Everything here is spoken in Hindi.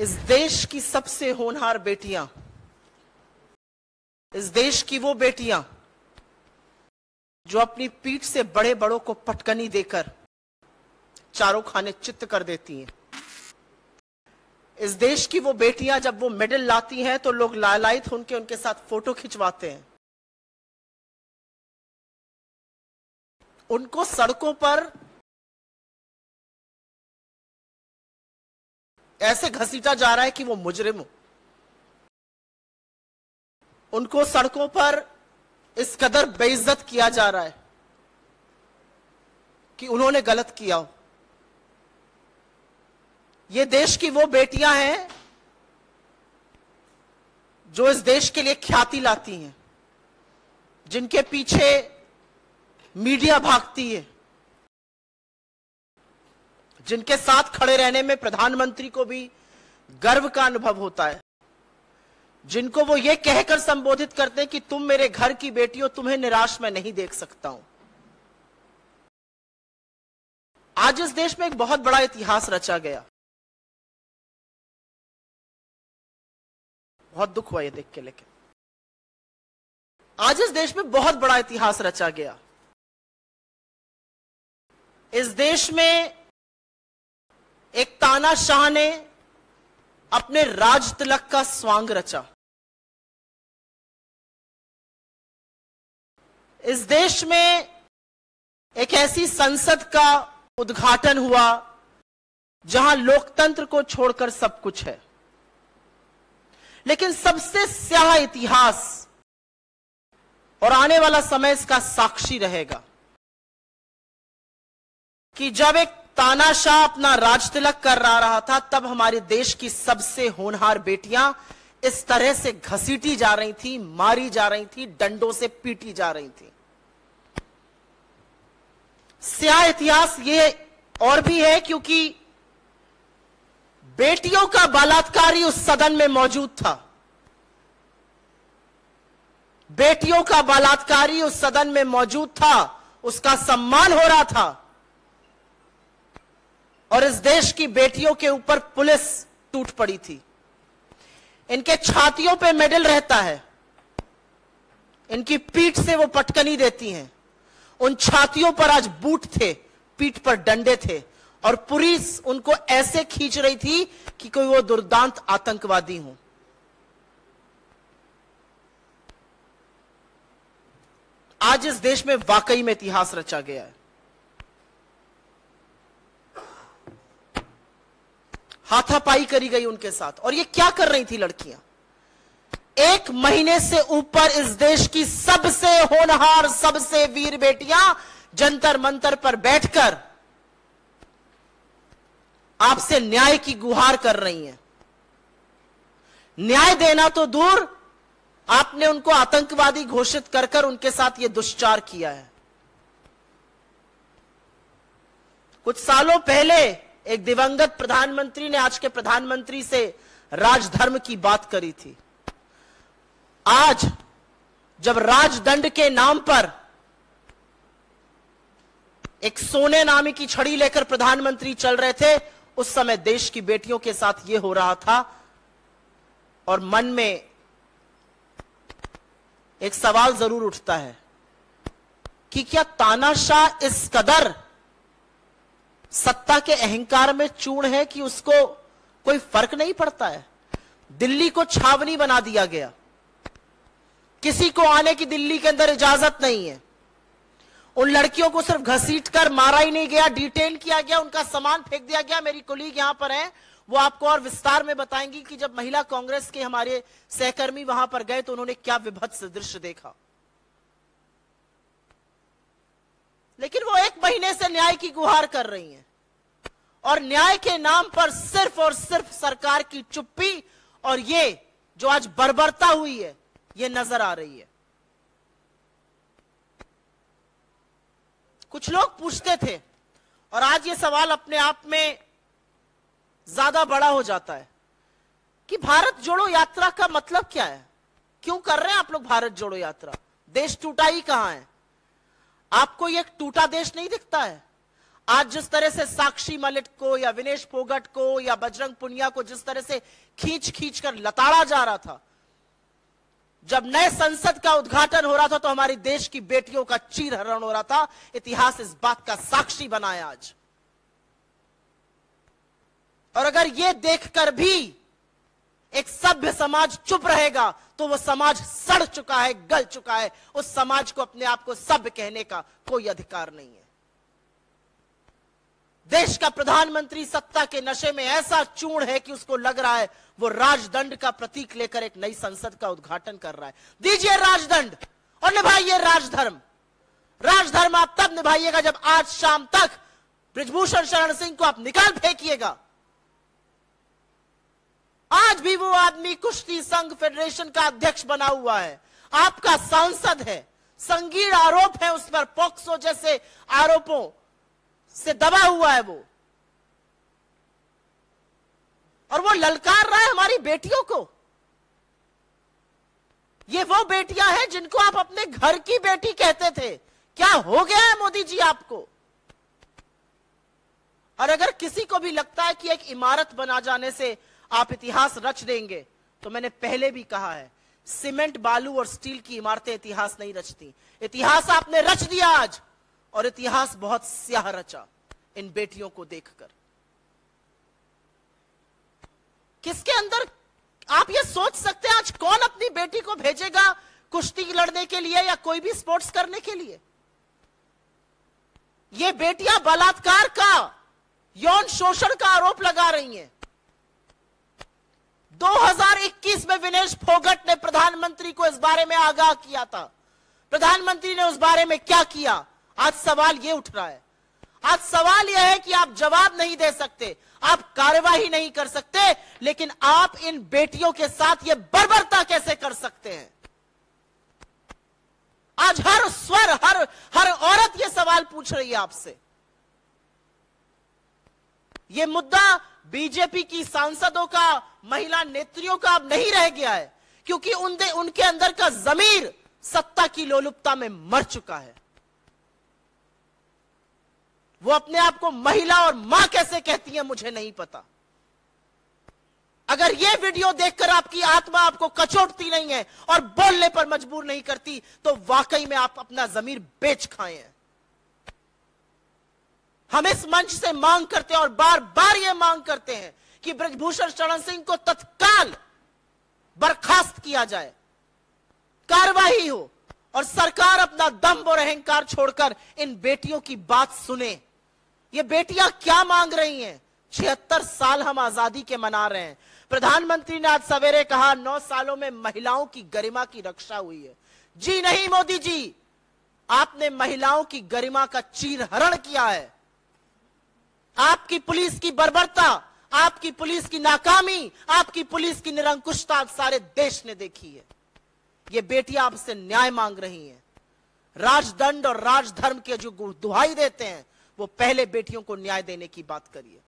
इस देश की सबसे होनहार बेटियां, इस देश की वो बेटियां जो अपनी पीठ से बड़े बड़ों को पटकनी देकर चारों खाने चित्त कर देती हैं। इस देश की वो बेटियां जब वो मेडल लाती हैं तो लोग लालायित होकर उनके साथ फोटो खिंचवाते हैं। उनको सड़कों पर ऐसे घसीटा जा रहा है कि वो मुजरिम हो। उनको सड़कों पर इस कदर बेइज्जत किया जा रहा है कि उन्होंने गलत किया हो। ये देश की वो बेटियां हैं जो इस देश के लिए ख्याति लाती हैं, जिनके पीछे मीडिया भागती है, जिनके साथ खड़े रहने में प्रधानमंत्री को भी गर्व का अनुभव होता है, जिनको वो ये कहकर संबोधित करते हैं कि तुम मेरे घर की बेटी हो, तुम्हें निराश मैं नहीं देख सकता हूं। आज इस देश में एक बहुत बड़ा इतिहास रचा गया। बहुत दुख हुआ ये देख के, लेकिन आज इस देश में बहुत बड़ा इतिहास रचा गया। इस देश में एक तानाशाह ने अपने राज तिलक का स्वांग रचा। इस देश में एक ऐसी संसद का उद्घाटन हुआ जहां लोकतंत्र को छोड़कर सब कुछ है। लेकिन सबसे स्याह इतिहास और आने वाला समय इसका साक्षी रहेगा कि जब एक तानाशाह अपना राज तिलक कर रहा था, तब हमारे देश की सबसे होनहार बेटियां इस तरह से घसीटी जा रही थी, मारी जा रही थी, डंडों से पीटी जा रही थी। स्याह इतिहास ये और भी है क्योंकि बेटियों का बलात्कारी उस सदन में मौजूद था। बेटियों का बलात्कारी उस सदन में मौजूद था, उसका सम्मान हो रहा था, और इस देश की बेटियों के ऊपर पुलिस टूट पड़ी थी। इनके छातियों पे मेडल रहता है, इनकी पीठ से वो पटकनी देती हैं। उन छातियों पर आज बूट थे, पीठ पर डंडे थे, और पुलिस उनको ऐसे खींच रही थी कि कोई वो दुर्दांत आतंकवादी हो। आज इस देश में वाकई में इतिहास रचा गया है। हाथापाई करी गई उनके साथ। और ये क्या कर रही थी लड़कियां? एक महीने से ऊपर इस देश की सबसे होनहार, सबसे वीर बेटियां जंतर मंतर पर बैठकर आपसे न्याय की गुहार कर रही हैं। न्याय देना तो दूर, आपने उनको आतंकवादी घोषित कर कर उनके साथ यह दुष्चार किया है। कुछ सालों पहले एक दिवंगत प्रधानमंत्री ने आज के प्रधानमंत्री से राजधर्म की बात करी थी। आज जब राजदंड के नाम पर एक सोने नामी की छड़ी लेकर प्रधानमंत्री चल रहे थे, उस समय देश की बेटियों के साथ यह हो रहा था। और मन में एक सवाल जरूर उठता है कि क्या तानाशाह इस कदर सत्ता के अहंकार में चूर्ण है कि उसको कोई फर्क नहीं पड़ता है? दिल्ली को छावनी बना दिया गया, किसी को आने की दिल्ली के अंदर इजाजत नहीं है। उन लड़कियों को सिर्फ घसीटकर मारा ही नहीं गया, डिटेन किया गया, उनका सामान फेंक दिया गया। मेरी कोलीग यहां पर हैं, वो आपको और विस्तार में बताएंगी कि जब महिला कांग्रेस के हमारे सहकर्मी वहां पर गए तो उन्होंने क्या विभत्स दृश्य देखा। लेकिन वो एक महीने से न्याय की गुहार कर रही हैं, और न्याय के नाम पर सिर्फ और सिर्फ सरकार की चुप्पी और ये जो आज बर्बरता हुई है, ये नजर आ रही है। कुछ लोग पूछते थे, और आज ये सवाल अपने आप में ज्यादा बड़ा हो जाता है कि भारत जोड़ो यात्रा का मतलब क्या है? क्यों कर रहे हैं आप लोग भारत जोड़ो यात्रा? देश टूटा ही कहां है? आपको ये टूटा देश नहीं दिखता है? आज जिस तरह से साक्षी मलिक को या विनेश फोगट को या बजरंग पुनिया को जिस तरह से खींच खींच कर लताड़ा जा रहा था, जब नए संसद का उद्घाटन हो रहा था तो हमारी देश की बेटियों का चीरहरण हो रहा था। इतिहास इस बात का साक्षी बना है आज। और अगर यह देखकर भी एक सभ्य समाज चुप रहेगा तो वह समाज सड़ चुका है, गल चुका है। उस समाज को अपने आप को सभ्य कहने का कोई अधिकार नहीं है। देश का प्रधानमंत्री सत्ता के नशे में ऐसा चूर्ण है कि उसको लग रहा है वो राजदंड का प्रतीक लेकर एक नई संसद का उद्घाटन कर रहा है। दीजिए राजदंड और निभाइए राजधर्म। राजधर्म आप तब निभाइएगा जब आज शाम तक बृजभूषण शरण सिंह को आप निकाल फेंकिएगा। आज भी वो आदमी कुश्ती संघ फेडरेशन का अध्यक्ष बना हुआ है, आपका सांसद है, संगीन आरोप है उस पर, पॉक्सो जैसे आरोपों से दबा हुआ है वो, और वो ललकार रहा है हमारी बेटियों को। ये वो बेटियां हैं जिनको आप अपने घर की बेटी कहते थे। क्या हो गया है मोदी जी आपको? और अगर किसी को भी लगता है कि एक इमारत बना जाने से आप इतिहास रच देंगे, तो मैंने पहले भी कहा है, सीमेंट, बालू और स्टील की इमारतें इतिहास नहीं रचती। इतिहास आपने रच दिया आज, और इतिहास बहुत स्याह रचा इन बेटियों को देखकर। किसके अंदर आप ये सोच सकते हैं आज कौन अपनी बेटी को भेजेगा कुश्ती लड़ने के लिए या कोई भी स्पोर्ट्स करने के लिए? ये बेटियां बलात्कार का, यौन शोषण का आरोप लगा रही हैं। 2021 में विनेश फोगट ने प्रधानमंत्री को इस बारे में आगाह किया था। प्रधानमंत्री ने उस बारे में क्या किया? आज सवाल यह उठ रहा है। आज सवाल यह है कि आप जवाब नहीं दे सकते, आप कार्यवाही नहीं कर सकते, लेकिन आप इन बेटियों के साथ यह बर्बरता कैसे कर सकते हैं? आज हर स्वर, हर औरत यह सवाल पूछ रही है आपसे। यह मुद्दा बीजेपी की सांसदों का, महिला नेत्रियों का अब नहीं रह गया है, क्योंकि उनके अंदर का जमीर सत्ता की लोलुपता में मर चुका है। वो अपने आप को महिला और मां कैसे कहती हैं मुझे नहीं पता। अगर ये वीडियो देखकर आपकी आत्मा आपको कचोटती नहीं है और बोलने पर मजबूर नहीं करती, तो वाकई में आप अपना जमीर बेच खाए हैं। हम इस मंच से मांग करते हैं और बार बार यह मांग करते हैं कि बृजभूषण शरण सिंह को तत्काल बर्खास्त किया जाए, कार्रवाई हो और सरकार अपना दम्भ और अहंकार छोड़कर इन बेटियों की बात सुने। ये बेटियां क्या मांग रही हैं? 76 साल हम आजादी के मना रहे हैं। प्रधानमंत्री ने आज सवेरे कहा 9 सालों में महिलाओं की गरिमा की रक्षा हुई है। जी नहीं मोदी जी, आपने महिलाओं की गरिमा का चीरहरण किया है। आपकी पुलिस की बर्बरता, आपकी पुलिस की नाकामी, आपकी पुलिस की निरंकुशता सारे देश ने देखी है। ये बेटियां आपसे न्याय मांग रही हैं। राजदंड और राजधर्म के जो दुहाई देते हैं, वो पहले बेटियों को न्याय देने की बात करिए।